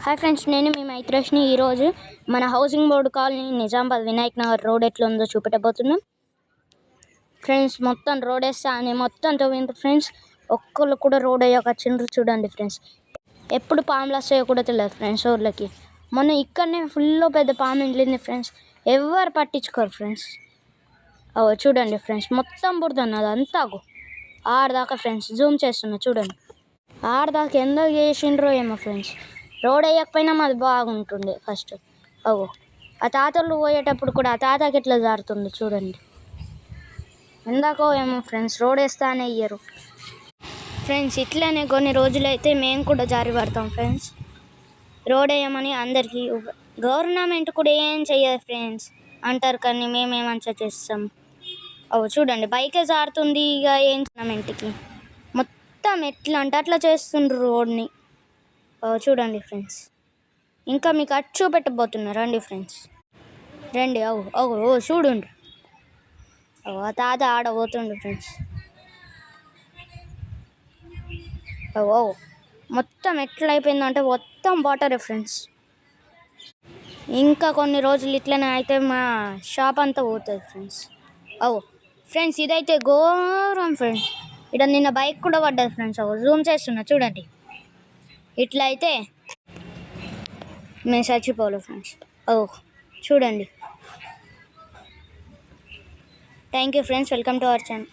Hi friends, నేను మీ మైత్రేష్ని. ఈరోజు మన housing board colony Nizamabad Vinayak Nagar road ఎట్లా ఉందో చూపెట్టబోతున్నాం ఫ్రెండ్స్. మొత్తం రోడ్ వేస్తా అని మొత్తం తవ్వింది ఫ్రెండ్స్. ఒక్కళ్ళు కూడా రోడ్ అయ్యాక చిండ్రు చూడండి ఫ్రెండ్స్. ఎప్పుడు పాములు వస్తాయో కూడా తెలియదు ఫ్రెండ్స్ ఊర్లకి. మొన్న ఇక్కడనే ఫుల్ పెద్ద పాము వెళ్ళింది ఫ్రెండ్స్. ఎవరు పట్టించుకోరు ఫ్రెండ్స్. చూడండి ఫ్రెండ్స్, మొత్తం బురదన్నది అంతా ఆడదాకా ఫ్రెండ్స్. జూమ్ చేస్తున్నా చూడండి. ఆడదాకా ఎందుకు చేసిండ్రో ఏమో ఫ్రెండ్స్. రోడ్ వేయకపోయినా మాది బాగుంటుండే ఫస్ట్. ఆ తాతలు పోయేటప్పుడు కూడా ఆ తాతకి ఎట్లా జారుతుంది చూడండి. ఎందాకో ఏమో ఫ్రెండ్స్, రోడ్ వేస్తానే ఇయ్యరు ఫ్రెండ్స్. ఇట్లనే కొన్ని రోజులైతే మేము కూడా జారి పడతాం ఫ్రెండ్స్. రోడ్ వేయమని అందరికీ గవర్నమెంట్ కూడా ఏం చెయ్యదు ఫ్రెండ్స్ అంటారు, కానీ మేమేమంతా చేస్తాం. చూడండి, బైకే జారుతుంది. ఇక ఏం గవర్నమెంట్కి మొత్తం ఎట్లా అంటే అట్లా చేస్తుండ్రు రోడ్ని. చూడండి ఫ్రెండ్స్. ఇంకా మీకు అటు చూపెట్టబోతున్నా రండి ఫ్రెండ్స్, రండి. చూడండి, ఆ తాత ఆడబోతుండు ఫ్రెండ్స్. మొత్తం ఎట్లా అయిపోయిందంటే మొత్తం వాటరే ఫ్రెండ్స్. ఇంకా కొన్ని రోజులు ఇట్లనే అయితే మా షాప్ అంతా పోతుంది ఫ్రెండ్స్. ఫ్రెండ్స్, ఇదైతే ఘోరం ఫ్రెండ్స్. ఇక్కడ నిన్న బైక్ కూడా పడ్డది ఫ్రెండ్స్. జూమ్ చేస్తున్నా చూడండి. ఇట్లా అయితే మేము చచ్చిపోవాలి ఫ్రెండ్స్. చూడండి. Thank you friends, welcome to our channel.